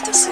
ecstasy.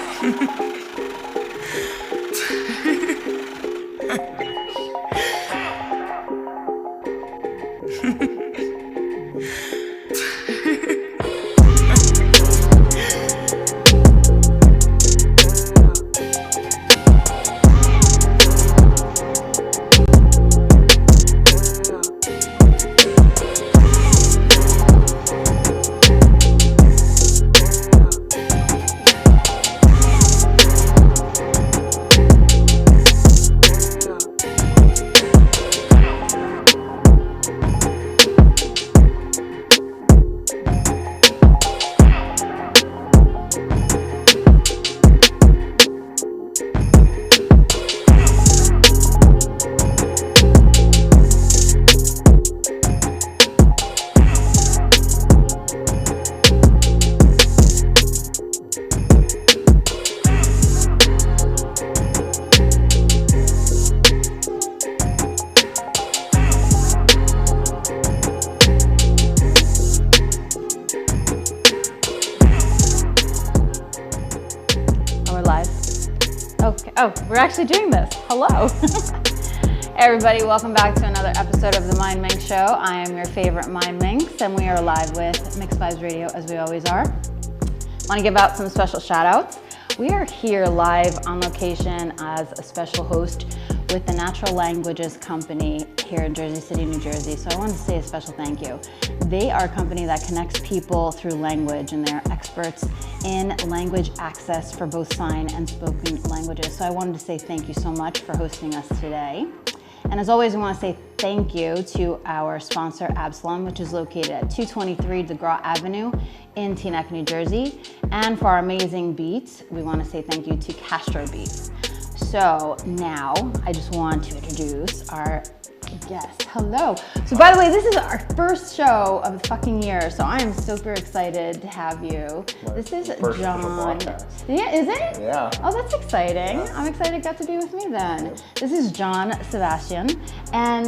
Oh, we're actually doing this. Hello. Hey everybody, welcome back to another episode of the Mindminx show. I am your favorite Mindminx, and we are live with Mix Vibes Radio as we always are. Want to give out some special shout outs. We are here live on location as a special host with the Natural Languages Company here in Jersey City, New Jersey. So I wanted to say a special thank you. They are a company that connects people through language, and they're experts in language access for both sign and spoken languages. So I wanted to say thank you so much for hosting us today. And as always, we want to say thank you to our sponsor, Absalom, which is located at 223 DeGraw Avenue in Teaneck, New Jersey. And for our amazing beats, we want to say thank you to Castro Beats. So now I just want to introduce our guest. Hello. So by the way, this is our first show of the fucking year, so I am super excited to have you. This is John. Yeah, is it? Yeah. Oh, that's exciting. Yeah. I'm excited you got to be with me then. Yep. This is Jean Sebastien, and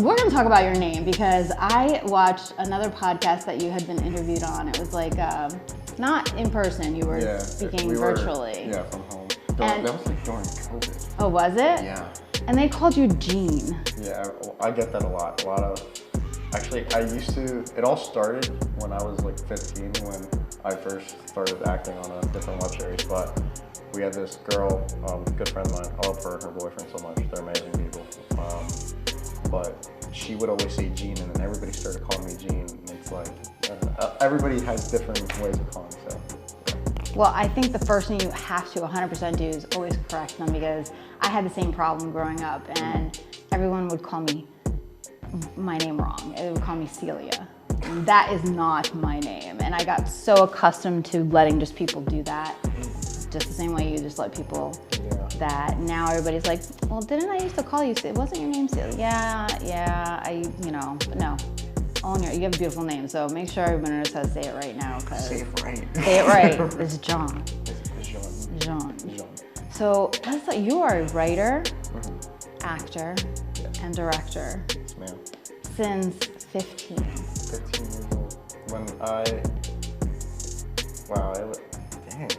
we're going to talk about your name because I watched another podcast that you had been interviewed on. It was like not in person. You were speaking virtually. Yeah, from home. That was like during COVID. Oh, was it? Yeah. And they called you Jean. Yeah, I get that a lot. Actually, it all started when I was like 15 when I first started acting on a different web series. But we had this girl, good friend of mine. I love her and her boyfriend so much. They're amazing people. But she would always say Jean, and then everybody started calling me Jean. And it's like, everybody has different ways of calling, so. Well, I think the first thing you have to 100% do is always correct them, because I had the same problem growing up, and everyone would call me my name wrong. They would call me Celia. That is not my name, and I got so accustomed to letting just people do that, just the same way you just let people. That now everybody's like, well, didn't I used to call you? It wasn't your name, Celia? Yeah, but no. You have a beautiful name, so make sure everyone knows how to say it right now. Say it right. Say it right. It's John. It's Jean. So you are a writer, actor, and director. Yes, ma'am. Since 15. 15 years old. Dang,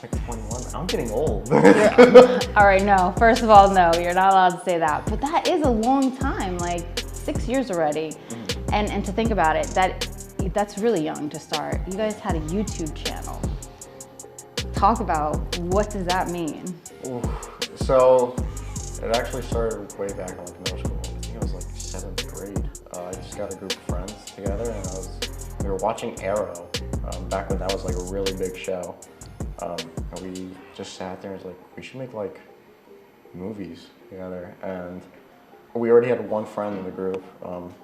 like 21. I'm getting old. All right, no. First of all, no, you're not allowed to say that. But that is a long time, like 6 years already. And to think about it, that's really young to start. You guys had a YouTube channel. Talk about, what does that mean? So it actually started way back in like middle school. I think it was like 7th grade. I just got a group of friends together, and we were watching Arrow back when that was like a really big show. And we just sat there and was like, we should make like movies together. And we already had one friend in the group.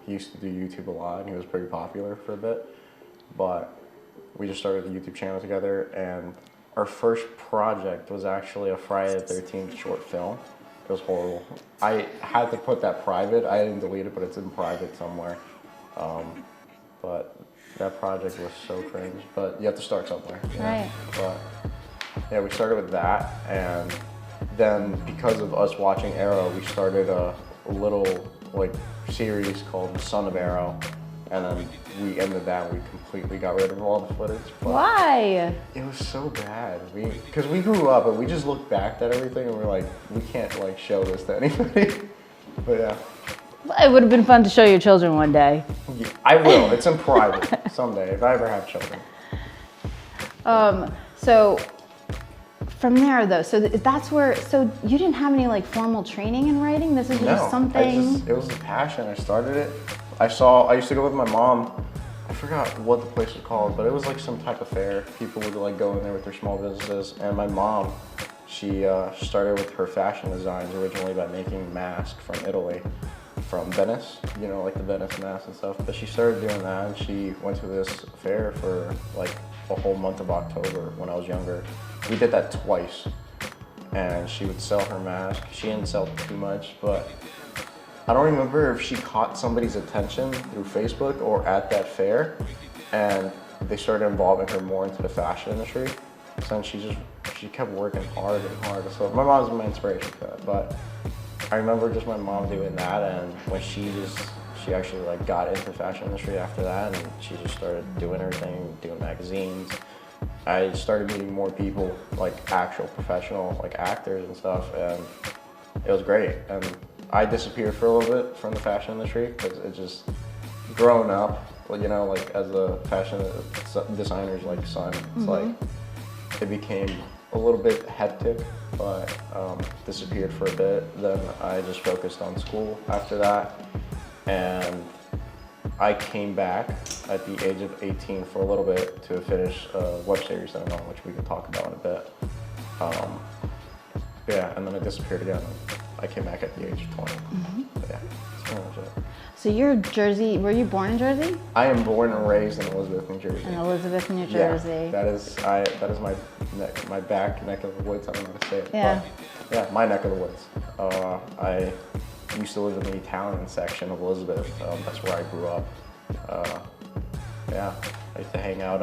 He used to do YouTube a lot, and he was pretty popular for a bit. But we just started a YouTube channel together, and our first project was actually a Friday the 13th short film. It was horrible. I had to put that private. I didn't delete it, but it's in private somewhere. But that project was so cringe. But you have to start somewhere. Right. But yeah, we started with that, and then because of us watching Arrow, we started a little like series called The Son of Arrow, And then we ended that, we completely got rid of all the footage. Why? It was so bad. Because we grew up and we just looked back at everything and we're like, we can't like show this to anybody. But yeah. It would have been fun to show your children one day. Yeah, I will. It's in private someday if I ever have children. So from there though, so that's where, so you didn't have any like formal training in writing? This is just something? It was a passion. I started it. I used to go with my mom. I forgot what the place was called, but it was like some type of fair. People would like go in there with their small businesses. And my mom, she started with her fashion designs originally by making masks from Italy. From Venice, you know, like the Venice mask and stuff. But she started doing that and she went to this fair for like a whole month of October when I was younger. We did that twice and she would sell her mask. She didn't sell too much, but I don't remember if she caught somebody's attention through Facebook or at that fair and they started involving her more into the fashion industry. So then she kept working hard and hard. So my mom's my inspiration for that, but I remember just my mom doing that, and when she actually like got into the fashion industry after that, and she just started doing everything, doing magazines. I started meeting more people, like actual professional, like actors and stuff, and it was great. And I disappeared for a little bit from the fashion industry because it just growing up, you know, like as a fashion designer's like son, it's like it became a little bit hectic, but disappeared for a bit. Then I just focused on school after that. And I came back at the age of 18 for a little bit to finish a web series that I'm on, which we can talk about in a bit. Yeah, and then I disappeared again. I came back at the age of 20. But yeah, that's pretty much it. So you're Jersey, were you born in Jersey? I am born and raised in Elizabeth, New Jersey. In Elizabeth, New Jersey. Yeah, that is my back neck of the woods. I don't know how to say it. Yeah. But yeah, my neck of the woods. I used to live in the Italian section of Elizabeth. That's where I grew up. Yeah, I used to hang out.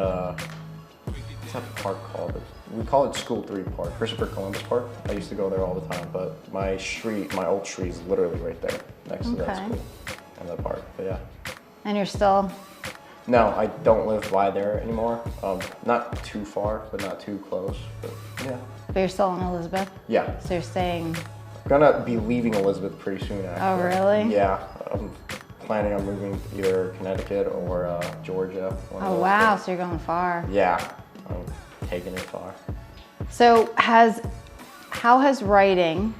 What's that park called? We call it School 3 Park, Christopher Columbus Park. I used to go there all the time, but my old street is literally right there next to that school and that park. But yeah. And you're still? No, I don't live by there anymore. Not too far, but not too close. But yeah. But you're still in Elizabeth? Yeah. So you're staying? I'm gonna be leaving Elizabeth pretty soon, actually. Oh, really? Yeah. I'm planning on moving to either Connecticut or Georgia. Oh, wow. So you're going far. Yeah. I'm taking it far. So how has writing,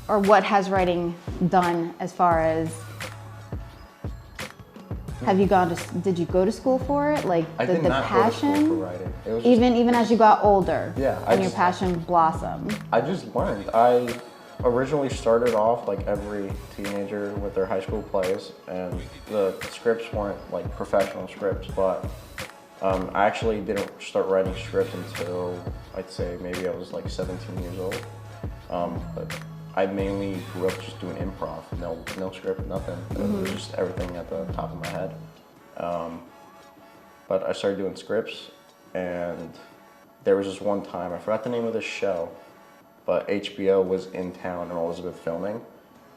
or what has writing done as far as, did you go to school for it? Like I did not go to school for writing. It was even as you got older? Yeah. And your passion blossomed? I just learned. I originally started off like every teenager with their high school plays, and the scripts weren't like professional scripts, but I actually didn't start writing scripts until I'd say maybe I was like 17 years old. But I mainly grew up just doing improv, no script, nothing. It was just everything at the top of my head. But I started doing scripts, and there was this one time, I forgot the name of the show, but HBO was in town in Elizabeth filming,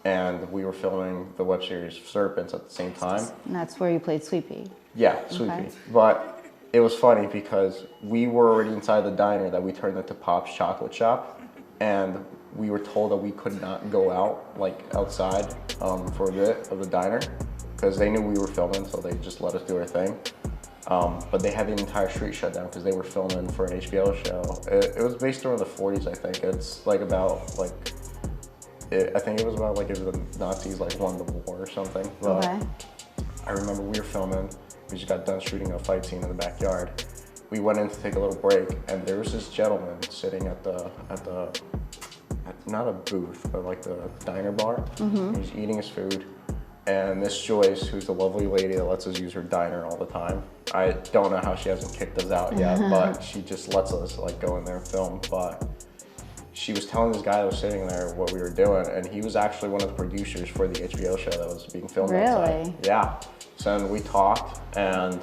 and we were filming the web series Serpents at the same time. And that's where you played Sweet Pea? Yeah, Sweet Pea. But it was funny because we were already inside the diner that we turned into Pop's Chocolate Shop, and we were told that we could not go out, like outside for a bit of the diner, because they knew we were filming, so they just let us do our thing. But they had the entire street shut down because they were filming for an HBO show. It was based around the 40s, I think. It's like about like, I think it was about like if the Nazis like won the war or something. But Okay. I remember we were filming. We just got done shooting a fight scene in the backyard. We went in to take a little break, and there was this gentleman sitting at not a booth, but like the diner bar. He's eating his food. And Miss Joyce, who's the lovely lady that lets us use her diner all the time. I don't know how she hasn't kicked us out yet, but she just lets us like go in there and film. But she was telling this guy that was sitting there what we were doing, and he was actually one of the producers for the HBO show that was being filmed outside. Really? Yeah. So then we talked, and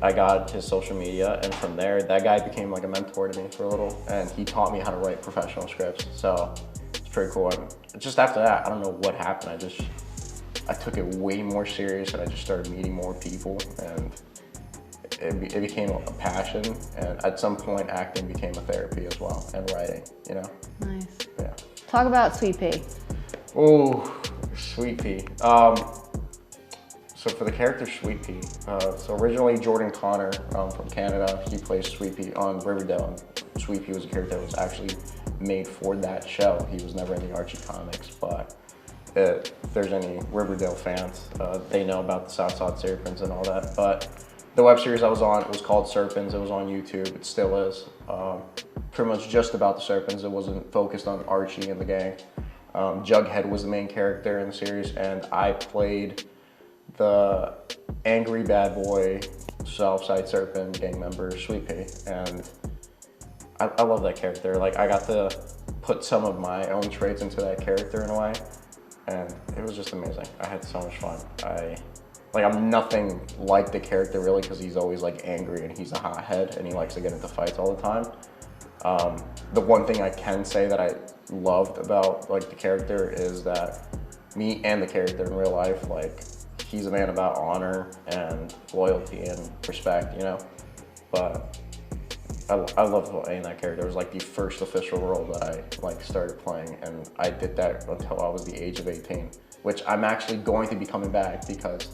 I got his social media, and from there, that guy became like a mentor to me for a little, and he taught me how to write professional scripts. So it's pretty cool. And just after that, I don't know what happened. I took it way more serious, and I just started meeting more people, and it became a passion. And at some point, acting became a therapy as well, and writing. You know. Nice. Yeah. Talk about Sweet Pea. Oh, Sweet Pea. So for the character Sweet Pea, so originally Jordan Connor from Canada, he plays Sweet Pea on Riverdale, and Sweet Pea was a character that was actually made for that show. He was never in the Archie comics, but if there's any Riverdale fans, they know about the Southside Serpents and all that. But the web series I was on, it was called Serpents. It was on YouTube. It still is. Pretty much just about the Serpents. It wasn't focused on Archie and the gang. Jughead was the main character in the series, and I played the angry bad boy Southside Serpent gang member Sweet Pea, and I love that character. Like, I got to put some of my own traits into that character in a way, and it was just amazing. I had so much fun. I'm nothing like the character really, because he's always like angry and he's a hothead and he likes to get into fights all the time. The one thing I can say that I loved about like the character is that me and the character in real life, like, he's a man about honor and loyalty and respect, you know? But I love playing that character. It was like the first official role that I like started playing, and I did that until I was the age of 18, which I'm actually going to be coming back because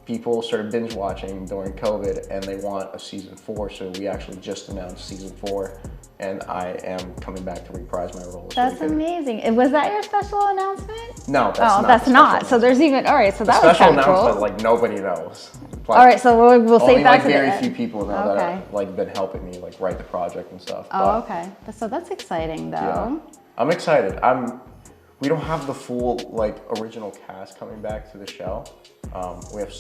people started binge watching during COVID and they want a season 4, so we actually just announced season 4, and I am coming back to reprise my role. That's amazing. And was that your special announcement? No, that's not. Oh, that's not. So there's even, all right, so that was special kind of cool. announcement, like, nobody knows. Like, all right, so we'll save that like to the very end. few people know Okay. that have like been helping me like write the project and stuff. Oh, but, okay. So that's exciting though. yeah. I'm excited. We don't have the full like original cast coming back to the show. We have.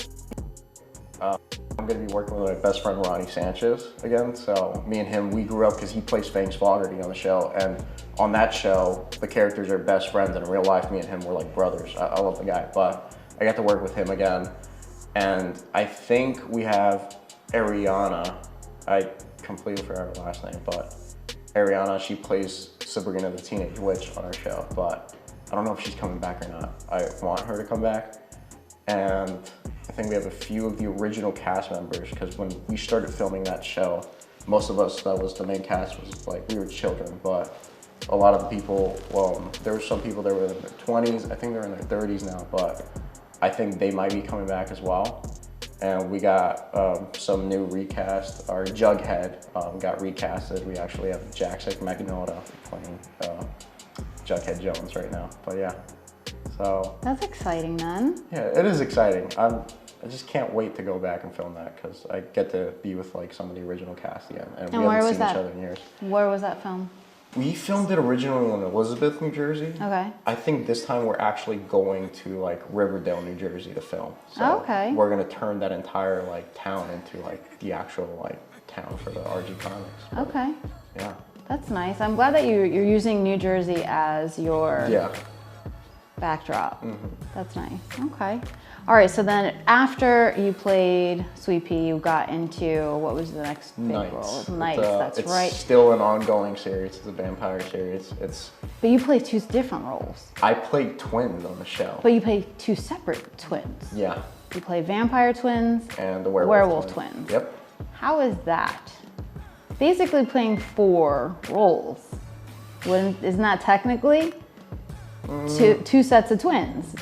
I'm gonna be working with my best friend Ronnie Sanchez again. So me and him, we grew up because he plays Fangs Fogarty on the show, and on that show, the characters are best friends. And in real life, me and him were like brothers. I love the guy, but I got to work with him again, and I think we have Ariana. I completely forgot her last name, but Ariana, she plays Sabrina the Teenage Witch on our show, but I don't know if she's coming back or not. I want her to come back, and I think we have a few of the original cast members, because when we started filming that show, most of us that was the main cast was like, we were children, but a lot of the people, well, there were some people that were in their 20s, I think they're in their 30s now, but I think they might be coming back as well. And we got some new recast. Our Jughead got recasted. We actually have Jackson Magnotta playing Jughead Jones right now, but yeah. So that's exciting then. Yeah, it is exciting. I just can't wait to go back and film that, because I get to be with like some of the original cast again, and we haven't seen each other in years. Where was that film? We filmed it originally in Elizabeth, New Jersey. Okay. I think this time we're actually going to like Riverdale, New Jersey to film. So okay. We're gonna turn that entire like town into like the actual like town for the Archie comics. But, okay. Yeah. That's nice. I'm glad that you're using New Jersey as your backdrop. Mm-hmm. That's nice. Okay. All right. So then after you played Sweet Pea, you got into, what was the next big role? Knights. That's right. It's still an ongoing series. It's a vampire series. But you play 2 different roles. I played twins on the show. But you play 2 separate twins. Yeah. You play vampire twins and the werewolf twins. Yep. How is that? Basically playing 4 roles. Isn't that technically two sets of twins?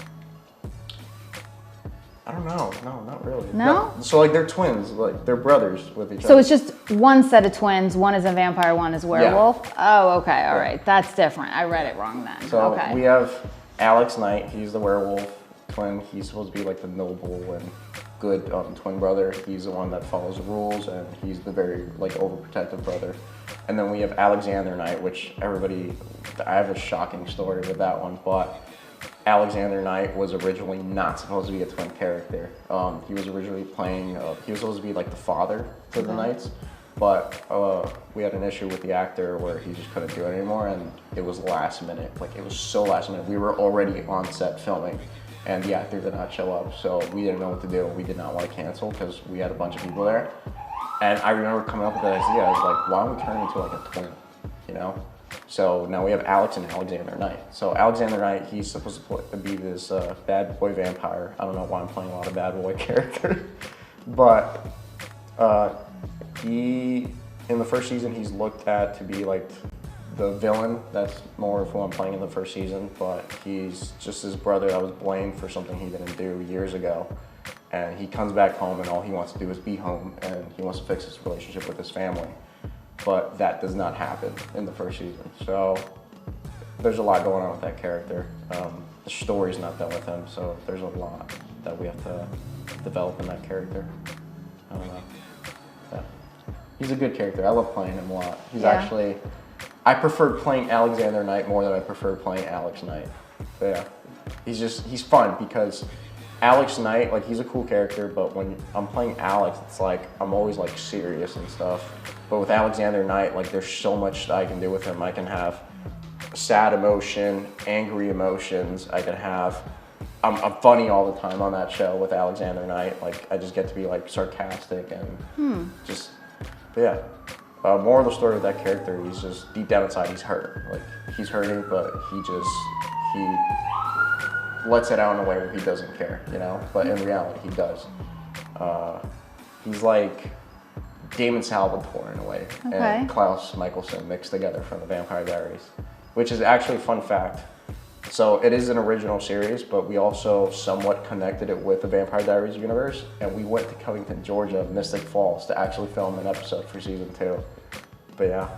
I don't know. No, not really. No? So like they're twins, like they're brothers with each other. So it's just one set of twins. One is a vampire, one is werewolf? Yeah. Oh, okay. All right. That's different. I read it wrong then. So okay. we have Alex Knight. He's the werewolf twin. He's supposed to be like the noble and good twin brother. He's the one that follows the rules, and he's the very like overprotective brother. And then we have Alexander Knight, which I have a shocking story with that one, but Alexander Knight was originally not supposed to be a twin character. He was originally playing, he was supposed to be like the father to the Knights, but we had an issue with the actor where he just couldn't do it anymore, and it was last minute. Like, it was so last minute. We were already on set filming, and the actor did not show up, so we didn't know what to do. We did not want to cancel because we had a bunch of people there. And I remember coming up with that idea. I was like, why don't we turn into like a twin, you know? So now we have Alex and Alexander Knight. So Alexander Knight, he's supposed to be this bad boy vampire. I don't know why I'm playing a lot of bad boy characters, but he, in the first season, he's looked at to be like the villain. That's more of who I'm playing in the first season, but he's just his brother that was blamed for something he didn't do years ago. And he comes back home and all he wants to do is be home and he wants to fix his relationship with his family. But that does not happen in the first season. So there's a lot going on with that character. The story's not done with him, so there's a lot that we have to develop in that character. I don't know. Yeah. He's a good character. I love playing him a lot. He's actually, I preferred playing Alexander Knight more than I preferred playing Alex Knight. But yeah, he's fun because Alex Knight, like he's a cool character, but when I'm playing Alex, it's like, I'm always like serious and stuff. But with Alexander Knight, like there's so much that I can do with him. I can have sad emotion, angry emotions. I can have, I'm funny all the time on that show with Alexander Knight. Like I just get to be like sarcastic and just, but yeah. More of the story of that character, he's just deep down inside, he's hurt. Like he's hurting, but he lets it out in a way where he doesn't care, you know? But in reality, he does. He's like Damon Salvatore in a way, and Klaus Michelson mixed together from the Vampire Diaries, which is actually a fun fact. So it is an original series, but we also somewhat connected it with the Vampire Diaries universe, and we went to Covington, Georgia, Mystic Falls, to actually film an episode for season 2. But yeah,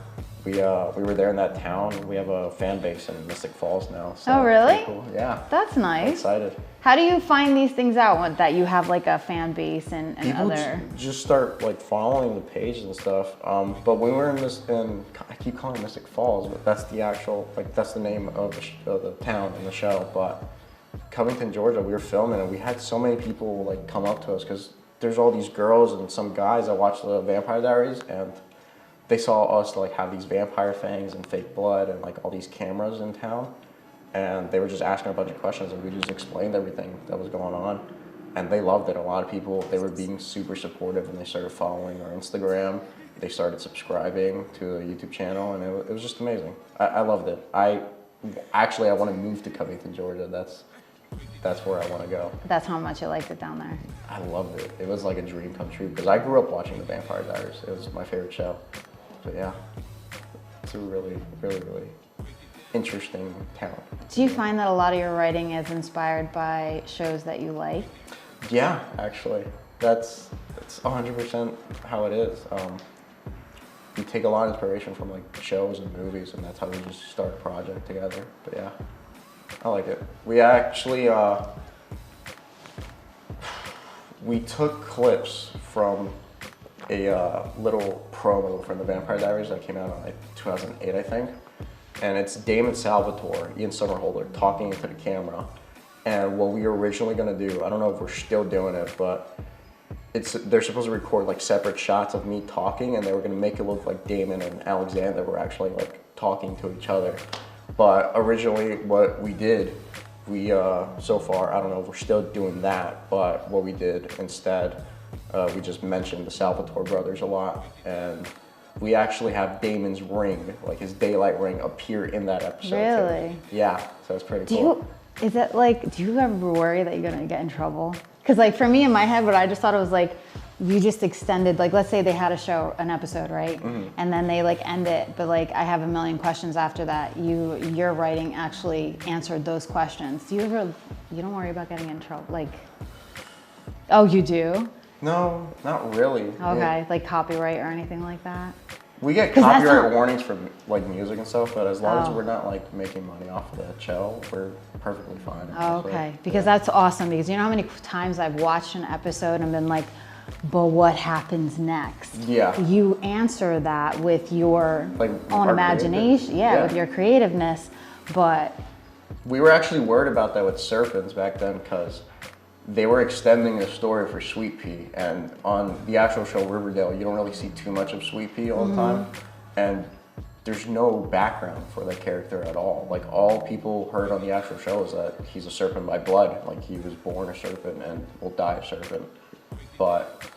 we were there in that town. We have a fan base in Mystic Falls now. So oh, really? Cool. Yeah. That's nice. I'm excited. How do you find these things out, that you have like a fan base and People other? just start like following the page and stuff. But when we were I keep calling it Mystic Falls, but that's the actual, like that's the name of the town in the show. But Covington, Georgia, we were filming and we had so many people like come up to us because there's all these girls and some guys that watch the Vampire Diaries, and they saw us like have these vampire fangs and fake blood and like all these cameras in town. And they were just asking a bunch of questions and we just explained everything that was going on. And they loved it. A lot of people, they were being super supportive and they started following our Instagram. They started subscribing to the YouTube channel and it was just amazing. I loved it. I want to move to Covington, Georgia. That's where I want to go. That's how much you liked it down there. I loved it. It was like a dream come true because I grew up watching the Vampire Diaries. It was my favorite show. But yeah, it's a really, really, really interesting town. Do you find that a lot of your writing is inspired by shows that you like? Yeah, actually. That's 100% how it is. We take a lot of inspiration from like shows and movies, and that's how we just start a project together. But yeah, I like it. We actually, we took clips from a little promo from the Vampire Diaries that came out in like 2008, I think. And it's Damon Salvatore, Ian Somerhalder, talking into the camera. And what we were originally gonna do, I don't know if we're still doing it, but they're supposed to record like separate shots of me talking, and they were gonna make it look like Damon and Alexander were actually like talking to each other. But originally what we did, so far, I don't know if we're still doing that, but what we did instead, we just mentioned the Salvatore brothers a lot, and we actually have Damon's ring, like his daylight ring, appear in that episode. Really? Too. Yeah, so it's pretty cool. Do you ever worry that you're gonna get in trouble? Because like for me in my head, what I just thought it was like, you just extended, like let's say they had an episode, right? Mm-hmm. And then they like end it, but like I have a million questions after that. Your writing actually answered those questions. You don't worry about getting in trouble? Like, oh, you do? No, not really. Okay, like copyright or anything like that? We get copyright warnings for like music and stuff, but as long as we're not like making money off of that show, we're perfectly fine. Oh, okay, because that's awesome, because you know how many times I've watched an episode and been like, but what happens next? Yeah. You answer that with your own imagination, with your creativeness, but... We were actually worried about that with Serpents back then, because they were extending the story for Sweet Pea, and on the actual show Riverdale, you don't really see too much of Sweet Pea all the time, and there's no background for that character at all. Like all people heard on the actual show is that he's a serpent by blood, like he was born a serpent and will die a serpent. But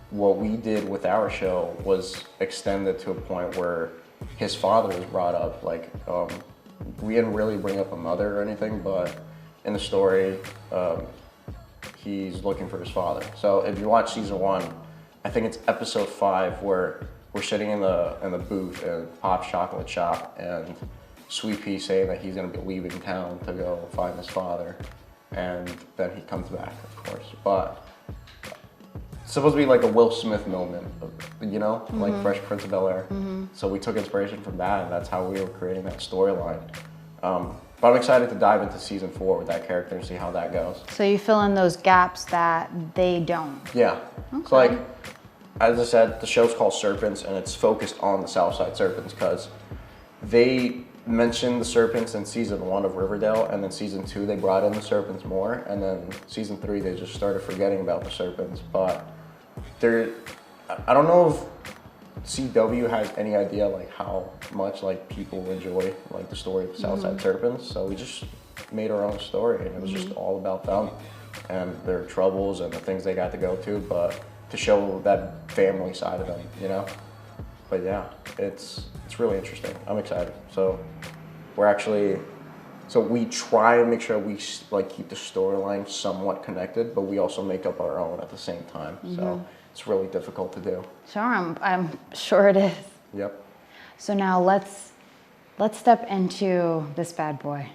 what we did with our show was extend it to a point where his father is brought up. Like, we didn't really bring up a mother or anything, but in the story, he's looking for his father. So if you watch season 1, I think it's episode 5 where we're sitting in the booth at Pop's Chocolate Shop, and Sweet Pea saying that he's gonna be leaving town to go find his father, and then he comes back, of course. But it's supposed to be like a Will Smith moment, you know, like Fresh Prince of Bel-Air. So we took inspiration from that, and that's how we were creating that storyline. But I'm excited to dive into season 4 with that character and see how that goes. So you fill in those gaps that they don't. Yeah. Okay. So like, as I said, the show's called Serpents, and it's focused on the Southside Serpents because they mentioned the Serpents in season 1 of Riverdale, and then season 2 they brought in the Serpents more, and then season 3 they just started forgetting about the Serpents. But I don't know if CW has any idea like how much like people enjoy like the story of the Southside Serpents, so we just made our own story, and it was just all about them and their troubles and the things they got to go to, but to show that family side of them, you know. But yeah, it's really interesting. I'm excited. So we try and make sure we like keep the storyline somewhat connected, but we also make up our own at the same time. So it's really difficult to do. Sure, I'm sure it is. Yep. So now let's step into this bad boy.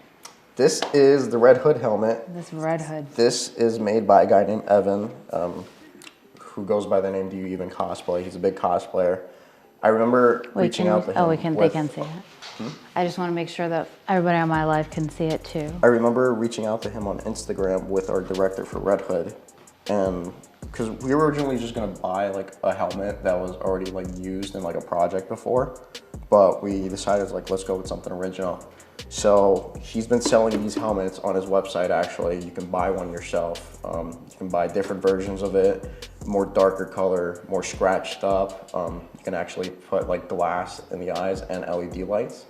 This is the Red Hood helmet. This Red Hood. This is made by a guy named Evan, who goes by the name Do You Even Cosplay. He's a big cosplayer. I remember reaching out to him. They can see it. I just want to make sure that everybody on my live can see it too. I remember reaching out to him on Instagram with our director for Red Hood, and because we were originally just gonna buy like a helmet that was already like used in like a project before, but we decided like let's go with something original. So he's been selling these helmets on his website. Actually, you can buy one yourself. You can buy different versions of it, more darker color, more scratched up. You can actually put like glass in the eyes and LED lights.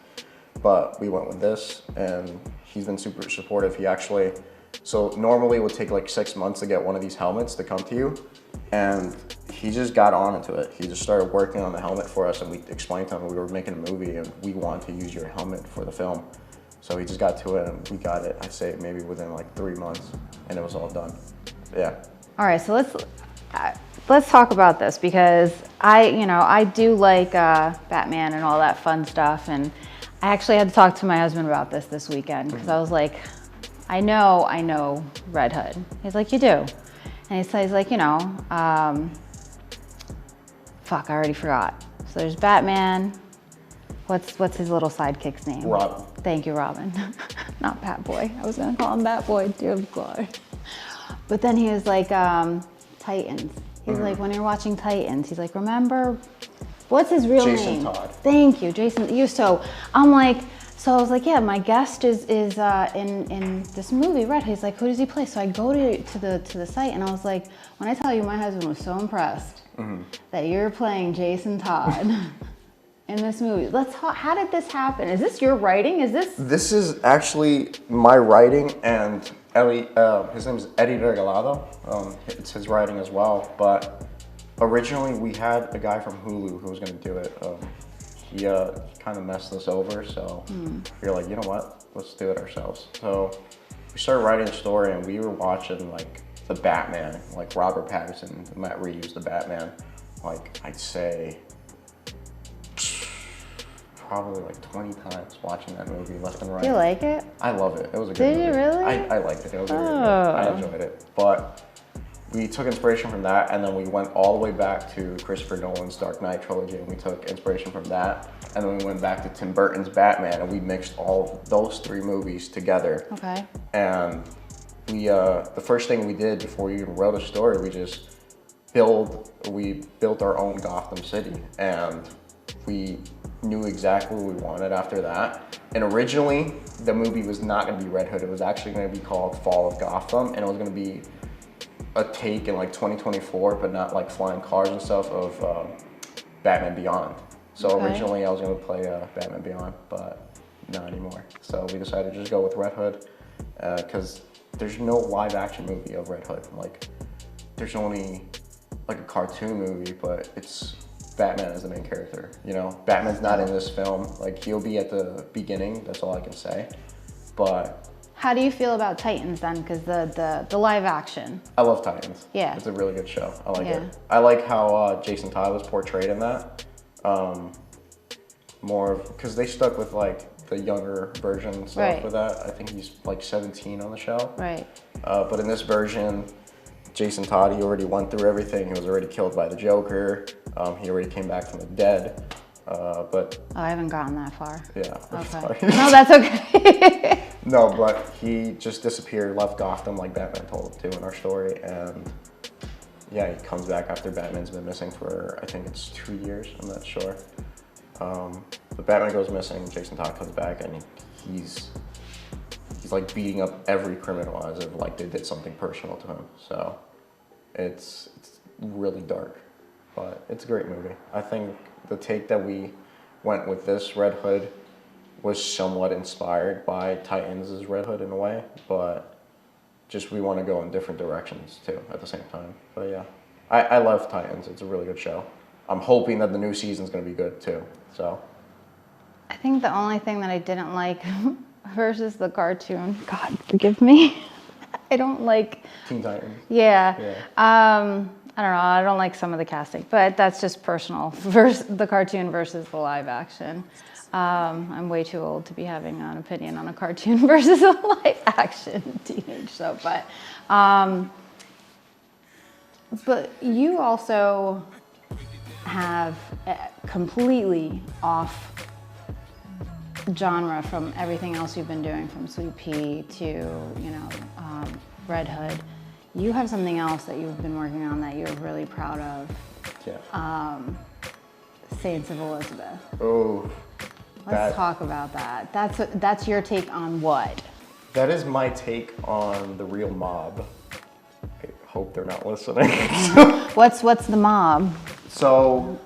But we went with this, and he's been super supportive. He actually, so normally it would take like 6 months to get one of these helmets to come to you, and he just got on into it. He just started working on the helmet for us, and we explained to him we were making a movie and we want to use your helmet for the film. So he just got to it, and we got it, I'd say maybe within like 3 months, and it was all done. Yeah. All right, so let's talk about this, because I do like Batman and all that fun stuff, and I actually had to talk to my husband about this weekend, because I was like, I know Red Hood. He's like, you do? And he's like, fuck, I already forgot. So there's Batman. What's his little sidekick's name? Robin. Thank you, Robin. Not Bat Boy. I was gonna call him Bat Boy, dear God. But then he was like, Titans. He's like, when you're watching Titans, he's like, remember, what's his real name? Jason Todd. Thank you, Jason. So I'm like, so I was like, yeah, my guest is in this movie, Red. He's like, who does he play? So I go to the site, and I was like, when I tell you, my husband was so impressed that you're playing Jason Todd in this movie. How did this happen? Is this your writing? This is actually my writing, and his name is Eddie Regalado. It's his writing as well, but originally we had a guy from Hulu who was gonna do it. He kind of messed us over, so we were like, you know what, let's do it ourselves. So we started writing a story, and we were watching like the Batman, like Robert Pattinson, Matt Reeves, the Batman, like I'd say probably like 20 times watching that movie left and right. Do you like it? I love it. It was a good movie. Did you really? I liked it. It was really good. I enjoyed it. But we took inspiration from that, and then we went all the way back to Christopher Nolan's Dark Knight trilogy, and we took inspiration from that. And then we went back to Tim Burton's Batman, and we mixed all of those 3 movies together. Okay. And we, the first thing we did before we even wrote a story, we built our own Gotham City, and we knew exactly what we wanted after that. And originally, the movie was not gonna be Red Hood. It was actually gonna be called Fall of Gotham, and it was gonna be a take in like 2024, but not like flying cars and stuff, of Batman Beyond. So originally I was gonna play Batman Beyond, but not anymore. So we decided to just go with Red Hood, because there's no live action movie of Red Hood. Like, there's only like a cartoon movie, but Batman as the main character. You know, Batman's not in this film. Like, he'll be at the beginning. That's all I can say. But how do you feel about Titans then? Because the live action. I love Titans. Yeah. It's a really good show. I like it. I like how Jason Todd was portrayed in that. More because they stuck with like the younger version stuff with that. I think he's like 17 on the show. Right. But in this version, Jason Todd, he already went through everything. He was already killed by the Joker. He already came back from the dead. But I haven't gotten that far. Yeah. Okay. No, that's okay. No, but he just disappeared, left Gotham like Batman told him to in our story, and yeah, he comes back after Batman's been missing for, I think it's 2 years, I'm not sure. But Batman goes missing, Jason Todd comes back, and he's like beating up every criminal as if like they did something personal to him. So it's really dark, but it's a great movie. I think the take that we went with this Red Hood was somewhat inspired by Titans' Red Hood in a way, but just we want to go in different directions too at the same time. But yeah, I love Titans. It's a really good show. I'm hoping that the new season's going to be good too. So I think the only thing that I didn't like versus the cartoon, God forgive me, I don't like Teen Titans. Yeah. I don't know. I don't like some of the casting, but that's just personal. Versus the cartoon versus the live action. I'm way too old to be having an opinion on a cartoon versus a live action teenage show, but you also have a completely off genre from everything else you've been doing, from Sweet Pea to Red Hood. You have something else that you've been working on that you're really proud of. Yeah. Saints of Elizabeth. Oh. Let's talk about that. That's your take on what? That is my take on the real mob. I hope they're not listening. What's the mob? So,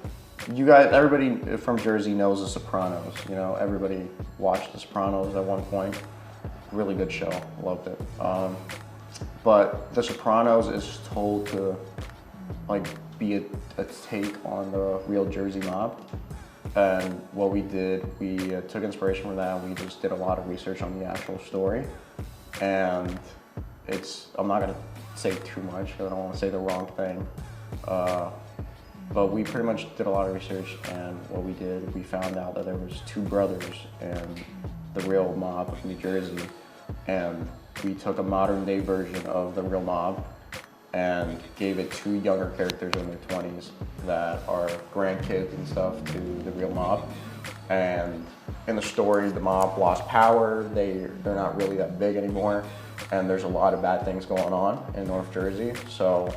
you guys, everybody from Jersey knows The Sopranos. You know, everybody watched The Sopranos at one point. Really good show. Loved it. But The Sopranos is told to like be a take on the real Jersey mob. And what we did, we took inspiration from that. We just did a lot of research on the actual story. And I'm not gonna say too much, I don't wanna say the wrong thing. But we pretty much did a lot of research, and what we did, we found out that there was 2 brothers in the real mob of New Jersey. And we took a modern day version of the real mob and gave it 2 younger characters in their 20s that are grandkids and stuff to the real mob. And in the story, the mob lost power. They're not really that big anymore, and there's a lot of bad things going on in North Jersey. So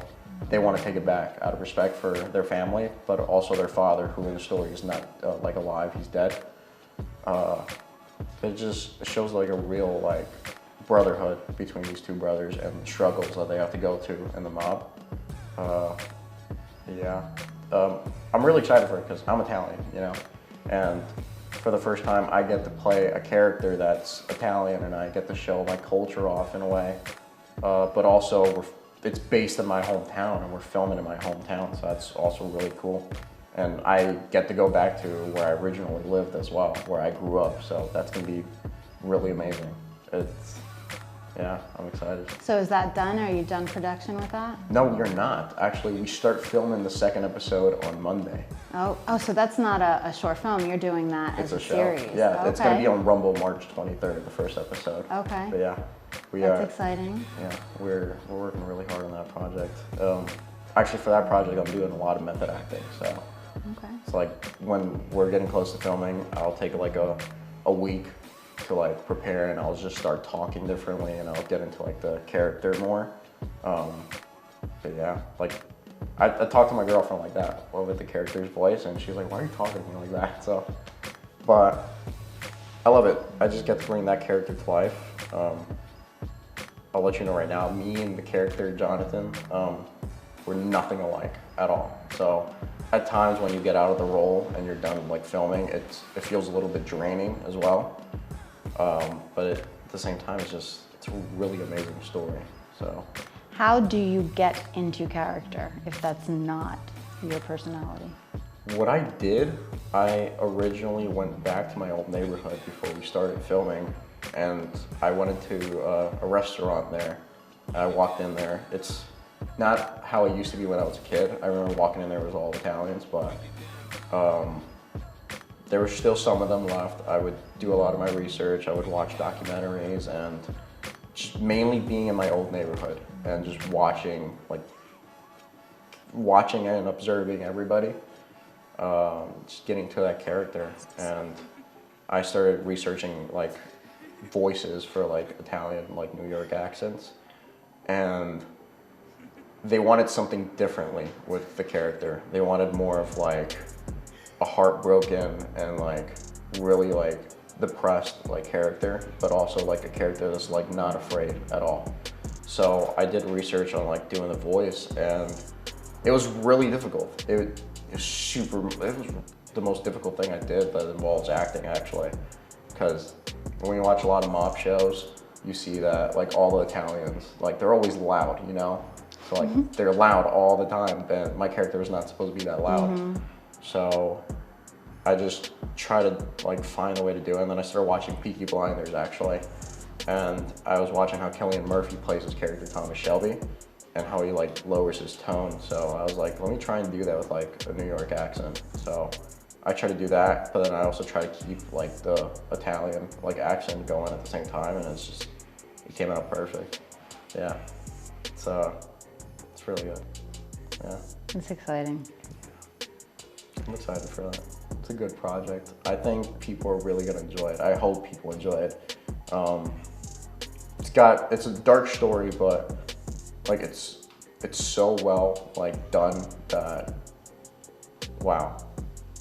they want to take it back out of respect for their family, but also their father, who in the story is not like alive, he's dead. It just shows like a real like brotherhood between these 2 brothers and the struggles that they have to go to in the mob. I'm really excited for it because I'm Italian, you know, and for the first time I get to play a character that's Italian, and I get to show my culture off in a way, but also it's based in my hometown, and we're filming in my hometown, so that's also really cool. And I get to go back to where I originally lived as well, where I grew up, so that's gonna be really amazing. Yeah, I'm excited. So is that done? Are you done production with that? No, you're not. Actually, we start filming the 2nd episode on Monday. Oh, so that's not a short film. You're doing that as a series. Yeah, okay. It's going to be on Rumble March 23rd, the first episode. Okay. But yeah, that's exciting. Yeah, we're working really hard on that project. Actually, for that project, I'm doing a lot of method acting. So okay. It's like when we're getting close to filming, I'll take like a week to like prepare, and I'll just start talking differently, and I'll get into like the character more. But yeah, like I talk to my girlfriend like that, with the character's voice, and she's like, "Why are you talking to me like that?" So, but I love it. I just get to bring that character to life. I'll let you know right now, me and the character Jonathan, we're nothing alike at all. So at times when you get out of the role and you're done like filming, it feels a little bit draining as well. But at the same time, it's a really amazing story. So, how do you get into character if that's not your personality? What I did, I originally went back to my old neighborhood before we started filming, and I went into a restaurant there. I walked in there. It's not how it used to be when I was a kid. I remember walking in there, it was all Italians, but there were still some of them left. I would do a lot of my research. I would watch documentaries and just mainly being in my old neighborhood and just watching and observing everybody, just getting to that character. And I started researching like voices for like Italian, like New York accents. And they wanted something differently with the character. They wanted more of like a heartbroken and like really like depressed like character, but also like a character that's like not afraid at all. So I did research on like doing the voice, and it was really difficult. It was the most difficult thing I did that involves acting actually, because when you watch a lot of mob shows, you see that like all the Italians, like they're always loud, you know? So like they're loud all the time, and my character was not supposed to be that loud. So I just try to like find a way to do it, and then I started watching Peaky Blinders actually, and I was watching how Cillian Murphy plays his character Thomas Shelby, and how he like lowers his tone. So I was like, let me try and do that with like a New York accent. So I try to do that, but then I also try to keep like the Italian like accent going at the same time, and it came out perfect. Yeah, it's really good. Yeah. It's exciting. I'm excited for that. It's a good project. I think people are really gonna enjoy it. I hope people enjoy it. It's a dark story, but like it's so well like done that, wow.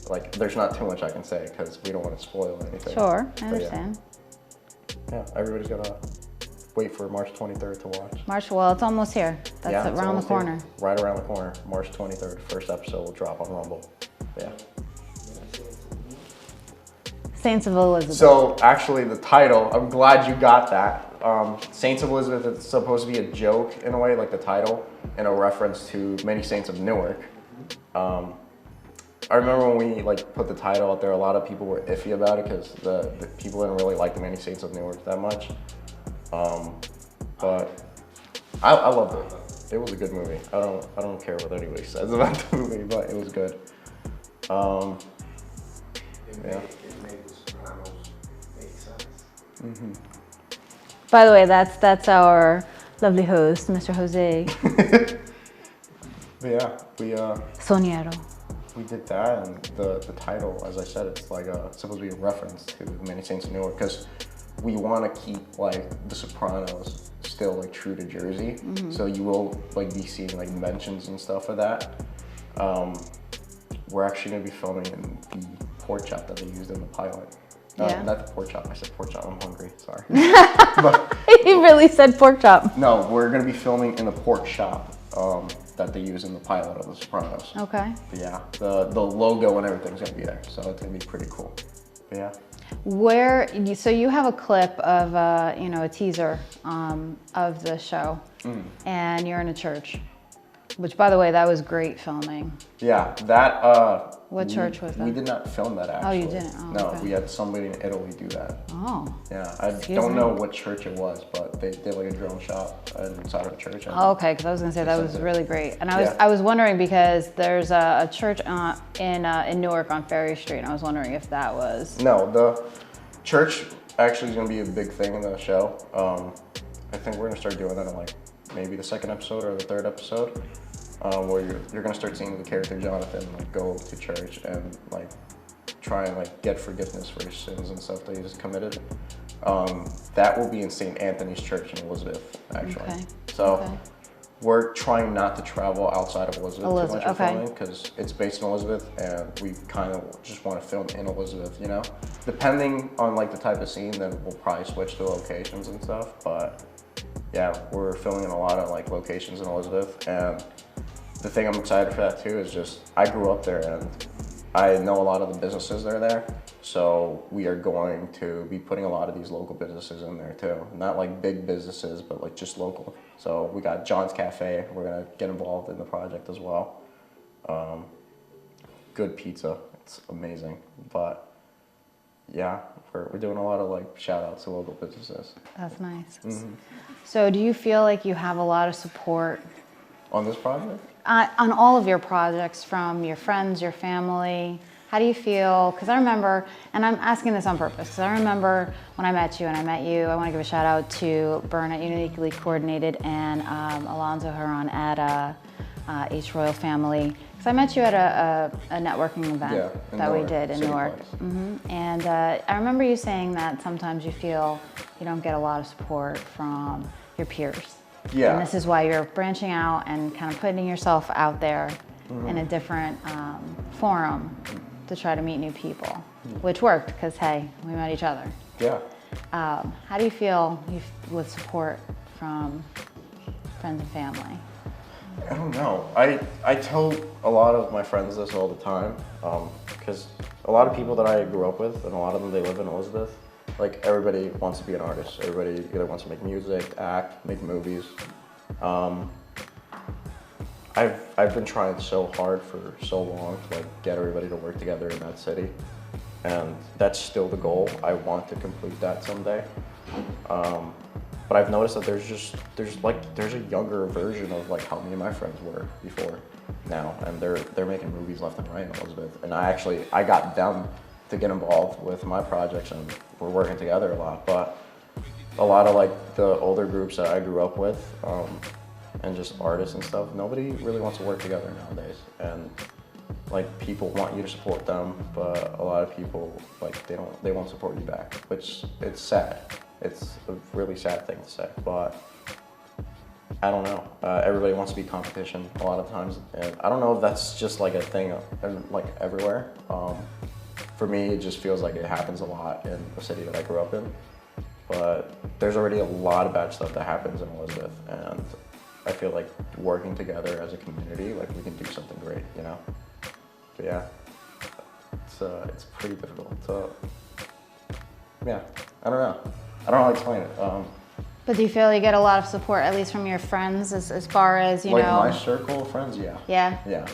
Like there's not too much I can say because we don't want to spoil anything. Sure, I understand. Yeah, everybody's gonna wait for March 23rd to watch. Well, it's almost here. That's around the corner. Here. Right around the corner, March 23rd. First episode will drop on Rumble. Yeah. Saints of Elizabeth. So actually the title, I'm glad you got that. Saints of Elizabeth is supposed to be a joke in a way, like the title, and a reference to Many Saints of Newark. I remember when we like put the title out there, a lot of people were iffy about it because the people didn't really like the Many Saints of Newark that much. But I loved it. It was a good movie. I don't care what anybody says about the movie, but it was good. Yeah. It made the Sopranos make sense. By the way, that's our lovely host, Mr. Jose. But yeah, Soniero. we did that, and the title, as I said, it's like supposed to be a reference to Many Saints of Newark, because we want to keep like the Sopranos still like true to Jersey. So you will like be seeing like mentions and stuff of that. We're actually gonna be filming in the pork chop that they used in the pilot. Yeah. Not the pork chop. I said pork chop. I'm hungry. Sorry. But He really said pork chop. no, we're gonna be filming in the pork shop that they use in the pilot of The Sopranos. Okay. But yeah, the logo and everything's gonna be there, so it's gonna be pretty cool. But yeah. So you have a clip of a teaser of the show, and you're in a church, which, by the way, that was great filming. Yeah, that. What church was that? We did not film that actually. Oh, you didn't? Oh, no, okay. we had somebody in Italy do that. Oh. Yeah, I don't know what church it was, but they did like a drone shot inside of a church. Oh, okay, because I was gonna say that was really great, and Yeah. I was wondering because there's a church in Newark on Ferry Street, and I was wondering if that was. No, the church actually is gonna be a big thing in the show. I think we're gonna start doing that in like maybe the second episode or the third episode. Where you're gonna start seeing the character Jonathan like go to church and like try and like get forgiveness for his sins and stuff that he just committed. That will be in St. Anthony's Church in Elizabeth, actually. Okay. So we're trying not to travel outside of Elizabeth too much okay. filming, because it's based in Elizabeth and we kind of just want to film in Elizabeth, you know? Depending on like the type of scene, then we'll probably switch to locations and stuff, but yeah, we're filming in a lot of like locations in Elizabeth, and the thing I'm excited for that too is just, I grew up there and I know a lot of the businesses that are there. So we are going to be putting a lot of these local businesses in there too. Not like big businesses, but like just local. So we got John's Cafe. We're gonna get involved in the project as well. good pizza. It's amazing. But yeah, we're doing a lot of like shout outs to local businesses. That's nice. So do you feel like you have a lot of support On this project? on all of your projects from your friends, your family? How do you feel? Because I remember, and I'm asking this on purpose, because I remember when I met you, I want to give a shout out to Bern at Uniquely Coordinated and Alonzo Huron at H Royal Family. Because I met you at a networking event that we did in Newark. And I remember you saying that sometimes you feel you don't get a lot of support from your peers. Yeah. And this is why you're branching out and kind of putting yourself out there in a different forum to try to meet new people, which worked because, hey, we met each other. Yeah. How do you feel with support from friends and family? I don't know. I tell a lot of my friends this all the time because a lot of people that I grew up with, and a lot of them, they live in Elizabeth. Like, everybody wants to be an artist. Everybody either wants to make music, act, make movies. I've been trying so hard for so long to like get everybody to work together in that city, and that's still the goal. I want to complete that someday. But I've noticed that there's a younger version of like how me and my friends were before now, and they're making movies left and right in Elizabeth. And I got them to get involved with my projects, and we're working together a lot. But a lot of like the older groups that I grew up with, and just artists and stuff, nobody really wants to work together nowadays. And like, people want you to support them, but a lot of people, like, they won't support you back, which it's sad. It's a really sad thing to say, but I don't know. Everybody wants to be competition a lot of times, and I don't know if that's just like a thing like everywhere. For me, it just feels like it happens a lot in the city that I grew up in, but there's already a lot of bad stuff that happens in Elizabeth, and I feel like working together as a community, like, we can do something great, you know? But yeah, it's pretty difficult. So yeah, I don't know. I don't know how to explain it. But do you feel you get a lot of support, at least from your friends, as far as, you like know? my circle of friends, yeah. Yeah? Yeah.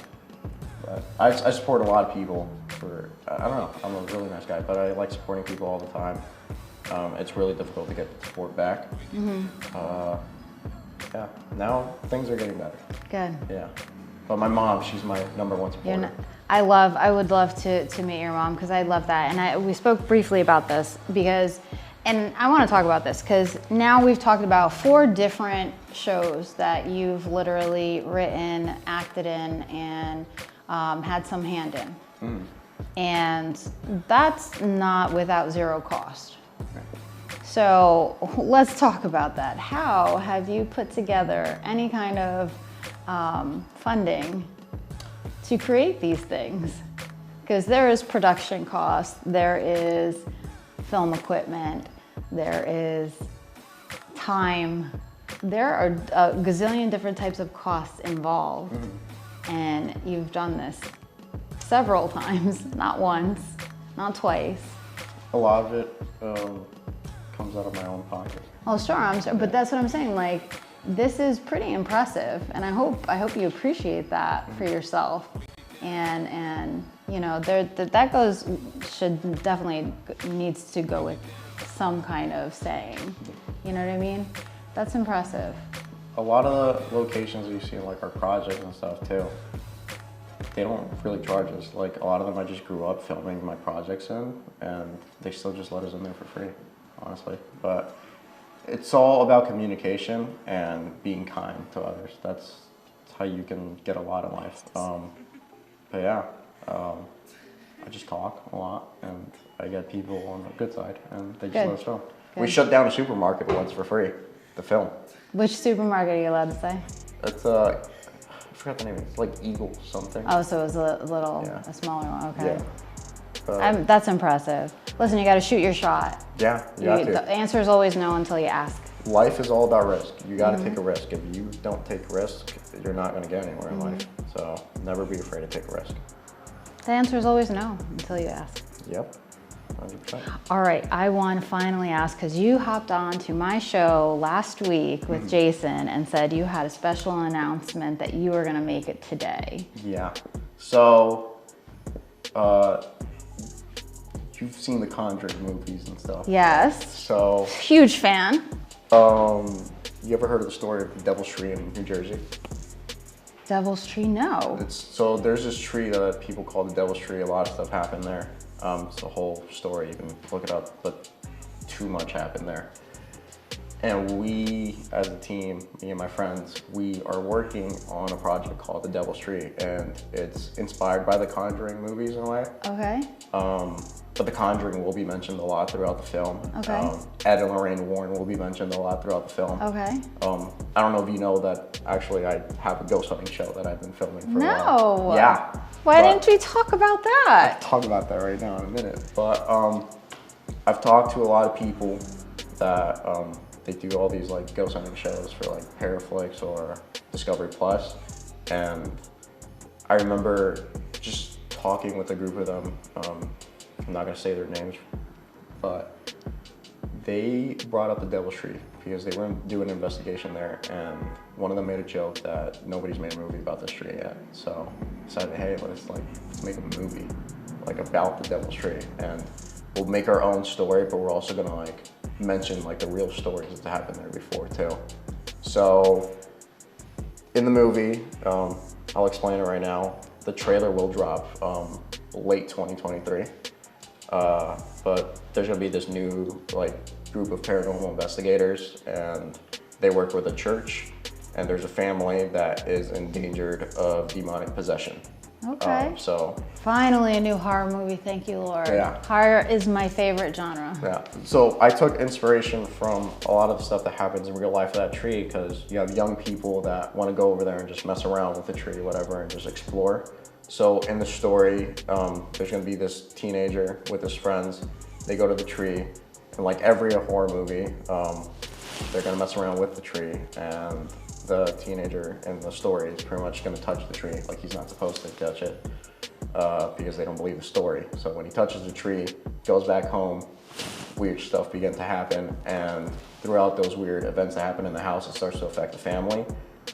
But I support a lot of people I don't know, I'm a really nice guy, but I like supporting people all the time. It's really difficult to get support back. Yeah, now things are getting better. Good. Yeah. But my mom, she's my #1 supporter. I would love to meet your mom, because I love that. And we spoke briefly about this and I want to talk about this because now we've talked about 4 different shows that you've literally written, acted in, and had some hand in. And that's not without zero cost. So let's talk about that. How have you put together any kind of funding to create these things? Because there is production cost, there is film equipment, there is time, there are a gazillion different types of costs involved. And you've done this several times, not once, not twice. A lot of it comes out of my own pocket. Oh, sure, but that's what I'm saying. Like, this is pretty impressive, and I hope you appreciate that for yourself. And you know, that should definitely needs to go with some kind of saying. You know what I mean? That's impressive. A lot of the locations you see in like our projects and stuff too, they don't really charge us. Like, a lot of them I just grew up filming my projects in, and they still just let us in there for free, honestly. But it's all about communication and being kind to others. That's how you can get a lot in life. But yeah, I just talk a lot, and I get people on the good side, and they just let us film. We shut down a supermarket once for free to film. Which supermarket are you allowed to say? It's I forgot the name. It's like Eagle something. Oh, so it was a smaller one. Okay. Yeah. That's impressive. Listen, you got to shoot your shot. Yeah, you got to. The answer is always no until you ask. Life is all about risk. You got to take a risk. If you don't take risk, you're not going to get anywhere in life. So never be afraid to take a risk. The answer is always no until you ask. Yep, 100%. All right, I want to finally ask, because you hopped on to my show last week with Jason and said you had a special announcement that you were going to make it today. Yeah. So You've seen the Conjuring movies and stuff. Yes. So. Huge fan. You ever heard of the story of the Devil's Tree in New Jersey? Devil's Tree, no. So there's this tree that people call the Devil's Tree. A lot of stuff happened there. It's a whole story. You can look it up, but too much happened there. And we, as a team, me and my friends, we are working on a project called The Devil's Tree, and it's inspired by the Conjuring movies in a way. Okay. But the Conjuring will be mentioned a lot throughout the film. Okay. Ed and Lorraine Warren will be mentioned a lot throughout the film. Okay. I don't know if you know that actually I have a ghost hunting show that I've been filming for a No. while. Yeah. Why didn't we talk about that? I'll talk about that right now in a minute. But I've talked to a lot of people that they do all these like ghost hunting shows for like Paraflix or Discovery Plus, and I remember just talking with a group of them. I'm not gonna say their names, but they brought up the Devil's Tree because they were doing an investigation there, and one of them made a joke that nobody's made a movie about this tree yet. So I decided, hey, let's make a movie like about the Devil's Tree, and we'll make our own story, but we're also gonna like mention like the real stories that happened there before too. So in the movie, I'll explain it right now. The trailer will drop late 2023. But there's gonna be this new like group of paranormal investigators, and they work with a church, and there's a family that is endangered of demonic possession. Okay. So finally a new horror movie, thank you, Lord. Yeah. Horror is my favorite genre. Yeah. So I took inspiration from a lot of the stuff that happens in real life of that tree, because you have young people that want to go over there and just mess around with the tree, whatever, and just explore. So in the story, there's gonna be this teenager with his friends. They go to the tree, and like every horror movie, they're gonna mess around with the tree, and the teenager in the story is pretty much gonna touch the tree like he's not supposed to touch it, because they don't believe the story. So when he touches the tree, goes back home, weird stuff begins to happen, and throughout those weird events that happen in the house, it starts to affect the family,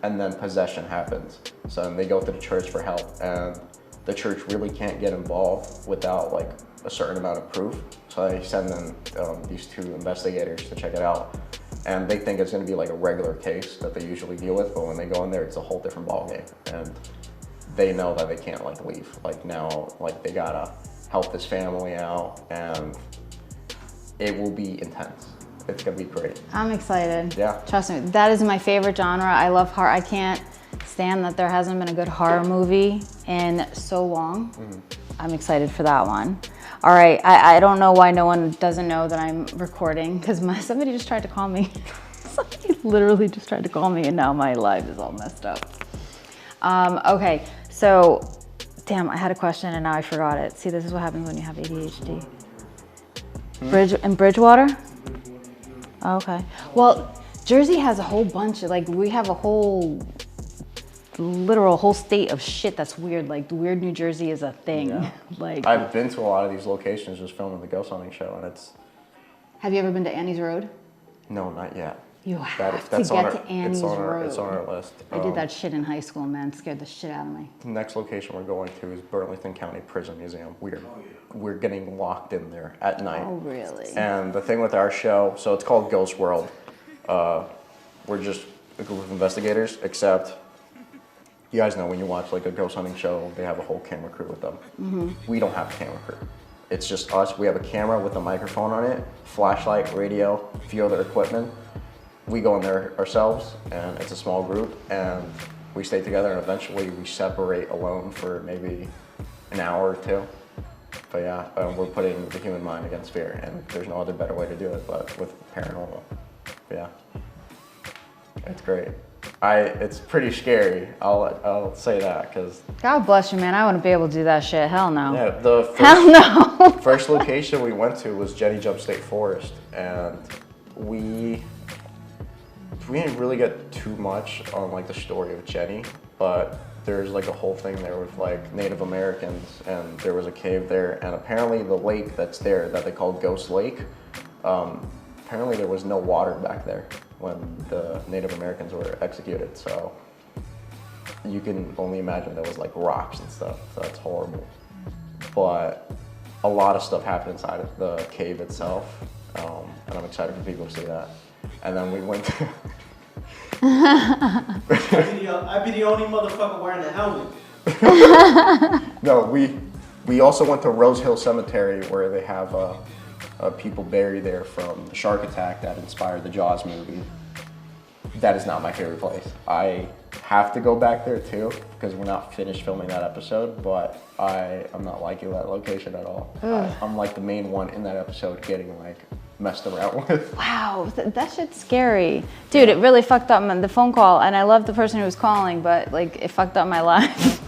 and then possession happens. So then they go to the church for help, and the church really can't get involved without like a certain amount of proof. So they send in these two investigators to check it out. And they think it's gonna be like a regular case that they usually deal with, but when they go in there, it's a whole different ballgame. And they know that they can't like leave. Like now, like they gotta help this family out, and it will be intense. It's gonna be great. I'm excited. Yeah. Trust me, that is my favorite genre. I love horror. I can't stand that there hasn't been a good horror movie in so long. I'm excited for that one. All right, I don't know why no one doesn't know that I'm recording, because somebody just tried to call me. Somebody literally just tried to call me, and now my live is all messed up. Okay, so, damn, I had a question and now I forgot it. See, this is what happens when you have ADHD. In Bridgewater? Okay. Well, Jersey has a whole bunch of, like, we have a whole whole state of shit that's weird. Like, weird New Jersey is a thing. Yeah. Like, I've been to a lot of these locations just filming the ghost hunting show, and it's... Have you ever been to Annie's Road? No, not yet. You have to get to Annie's Road. It's on our list. I did that shit in high school, man. It scared the shit out of me. The next location we're going to is Burlington County Prison Museum. We're getting locked in there at night. Oh, really? And the thing with our show, so it's called Ghost World. We're just a group of investigators, except you guys know when you watch like a ghost hunting show, they have a whole camera crew with them. We don't have a camera crew. It's just us. We have a camera with a microphone on it, flashlight, radio, a few other equipment. We go in there ourselves, and it's a small group, and we stay together, and eventually we separate alone for maybe an hour or two. But yeah, we're putting the human mind against fear, and there's no other better way to do it but with paranormal. Yeah, it's great. It's pretty scary. I'll say that, because God bless you, man. I wouldn't be able to do that shit. Hell no. Yeah, Hell no. First location we went to was Jenny Jump State Forest, and we didn't really get too much on like the story of Jenny, but there's like a whole thing there with like Native Americans, and there was a cave there, and apparently the lake that's there that they call Ghost Lake, apparently there was no water back there when the Native Americans were executed, so you can only imagine there was like rocks and stuff, so that's horrible. but a lot of stuff happened inside of the cave itself, and I'm excited for people to see that. And then we went to... I'd be the only motherfucker wearing the helmet. No, we also went to Rose Hill Cemetery where they have people buried there from the shark attack that inspired the Jaws movie. That is not my favorite place. I have to go back there too because we're not finished filming that episode, but I'm not liking that location at all. I'm like the main one in that episode getting like messed around with. Wow, that shit's scary. Dude, it really fucked up the phone call, and I love the person who was calling, but like it fucked up my life.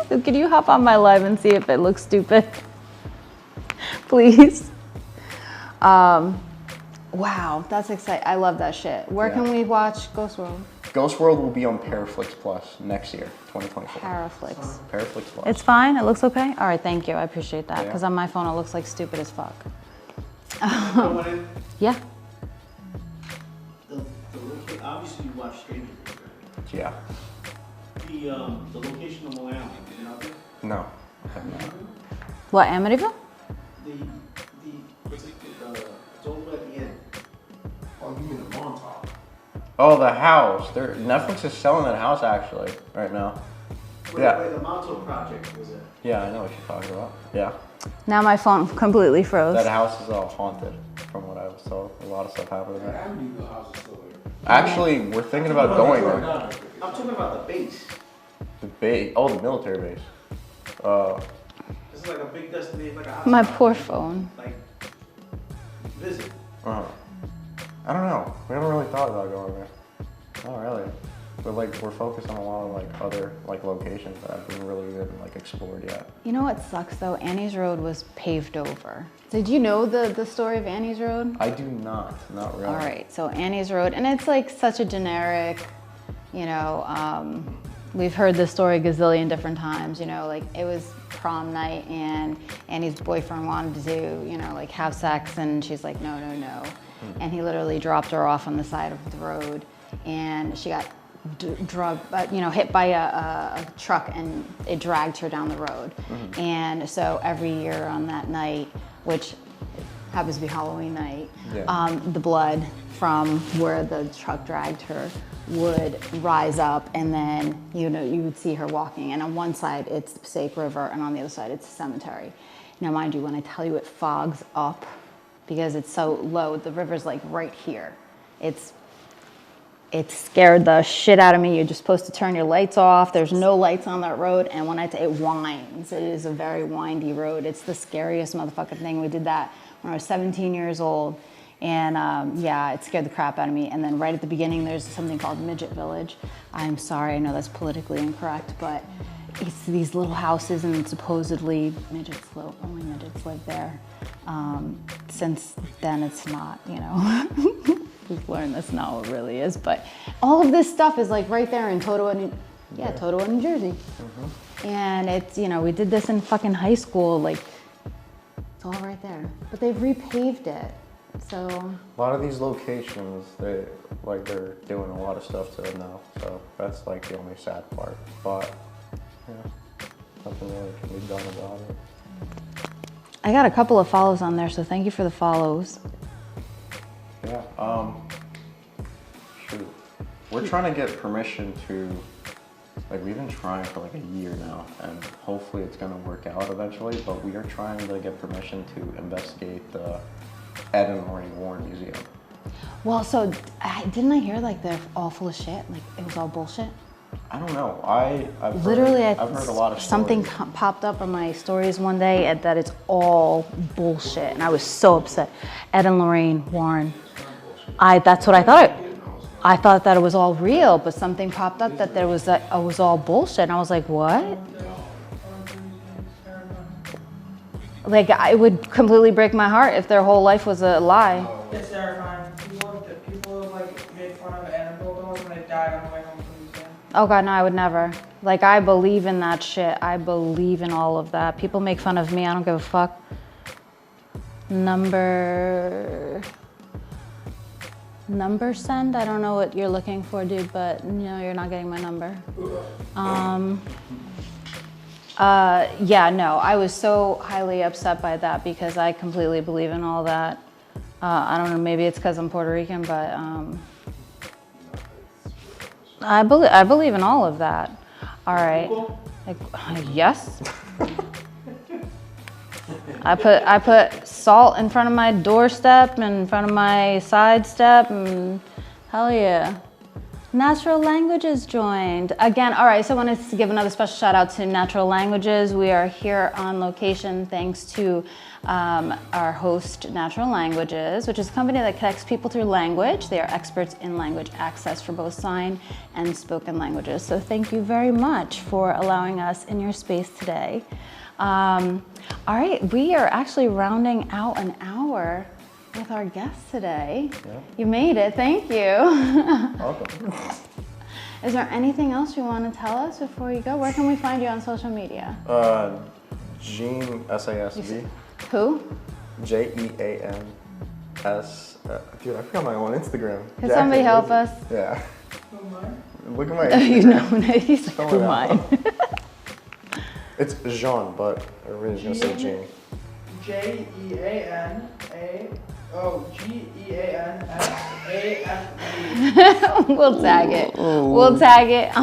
Could you hop on my live and see if it looks stupid? Please. Wow, that's exciting. I love that shit. Where can we watch Ghost World? Ghost World will be on Paraflix Plus next year, 2024. Paraflix. Paraflix Plus. It's fine? It looks okay? All right, thank you. I appreciate that. Because on my phone, it looks like stupid as fuck. Yeah. Obviously, you watch Stranger Things, right? Yeah. The location of Long Island, you know? No. I have not. What, Amityville? What's it, it's over at the end. Oh, you mean the Montauk? Oh, the house. Netflix is selling that house actually right now. Where the Montauk project was at. Yeah, I know what you're talking about. Yeah. Now my phone completely froze. That house is all haunted, from what I was told. A lot of stuff happened in there. Amityville house is still there. Actually, we're thinking about going there. I'm talking about the base. The base. Oh, the military base. This is like a big destination, like a house. My poor phone. Like, visit. I don't know. We haven't really thought about going there. Not really. But like, we're focused on a lot of like other like locations that haven't really been like explored yet. You know what sucks though? Annie's Road was paved over. Did you know the story of Annie's Road? I do not really. All right, so Annie's Road, and it's like such a generic, you know, we've heard this story a gazillion different times, you know, like it was prom night and Annie's boyfriend wanted to do, you know, like have sex, and she's like, no, no, no. And he literally dropped her off on the side of the road, and she got hit by a truck, and it dragged her down the road. And so every year on that night, which happens to be Halloween night, the blood from where the truck dragged her would rise up, and then you would see her walking. And on one side it's the Passaic River, and on the other side it's the cemetery. Now, mind you, when I tell you it fogs up because it's so low, the river's like right here. It scared the shit out of me. You're just supposed to turn your lights off. There's no lights on that road, and when it winds. It is a very windy road. It's the scariest motherfucking thing. We did that when I was 17 years old, and it scared the crap out of me. And then right at the beginning, there's something called Midget Village. I'm sorry, I know that's politically incorrect, but it's these little houses, and supposedly only midgets live there. Since then, it's not, you know. We've learned that's not what it really is, but all of this stuff is like right there in Totowa, New Jersey. And it's, you know, we did this in fucking high school, like it's all right there, but they've repaved it. So a lot of these locations, they're doing a lot of stuff to them now, so that's like the only sad part, but nothing really can be done about it. I got a couple of follows on there, so thank you for the follows. Yeah, shoot. We're trying to get permission to, we've been trying for like a year now, and hopefully it's gonna work out eventually, but we are trying to get permission to investigate the Ed and Lorraine Warren Museum. Well, so didn't I hear like they're all full of shit? Like it was all bullshit? I don't know. I've heard a lot of stories. Something popped up on my stories one day that it's all bullshit, and I was so upset. Ed and Lorraine Warren. That's what I thought. I thought that it was all real, but something popped up that it was all bullshit, and I was like, what? Like, it would completely break my heart if their whole life was a lie. It's terrifying. People like made fun of Annabelle dolls when they died on the way home from the museum. Oh God, no, I would never. Like, I believe in that shit. I believe in all of that. People make fun of me. I don't give a fuck. Number send? I don't know what you're looking for, dude, but no, you're not getting my number. Yeah, no, I was so highly upset by that because I completely believe in all that. I don't know, maybe it's because I'm Puerto Rican, but I believe in all of that. All right. Like, yes. I put salt in front of my doorstep and in front of my side step, and hell yeah. Natural Languages joined. Again, all right, so I wanted to give another special shout out to Natural Languages. We are here on location thanks to our host, Natural Languages, which is a company that connects people through language. They are experts in language access for both sign and spoken languages. So thank you very much for allowing us in your space today. All right, we are actually rounding out an hour with our guest today. Yeah. You made it, thank you. Welcome. Is there anything else you want to tell us before you go? Where can we find you on social media? Jean Sebastien. Who? Jeans. Dude, I forgot my own Instagram. Can somebody help us? Yeah. Who am I? Look at my Instagram. You know, he's like, who am I? It's Jean, but everybody's gonna say Jean. JeanSAFE. We'll tag it. We'll tag it.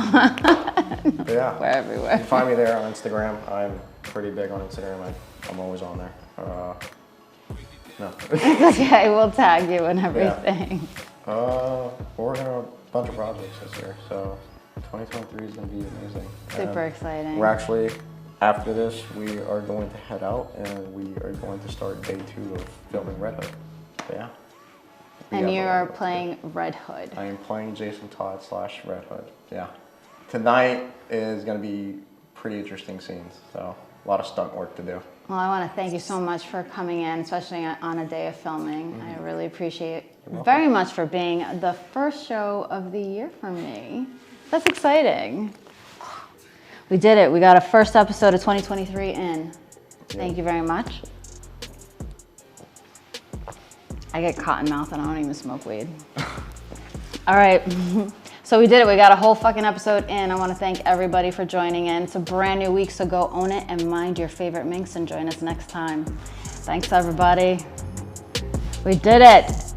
Yeah. We're everywhere. You can find me there on Instagram. I'm pretty big on Instagram. I'm always on there. No. It's okay. We'll tag you and everything. Yeah. We're working on a bunch of projects this year, so 2023 is going to be amazing. Super exciting. We're actually, after this, we are going to head out and we are going to start day 2 of filming Red Hood. So yeah. And you are playing Red Hood. I am playing Jason Todd / Red Hood. Yeah. Tonight is going to be pretty interesting scenes, so a lot of stunt work to do. Well, I want to thank you so much for coming in, especially on a day of filming. I really appreciate very much for being the first show of the year for me. That's exciting. We did it. We got a first episode of 2023 in. Thank you very much. I get cotton mouth and I don't even smoke weed. All right. So we did it. We got a whole fucking episode in. I want to thank everybody for joining in. It's a brand new week, so go own it and mind your favorite minx and join us next time. Thanks, everybody. We did it.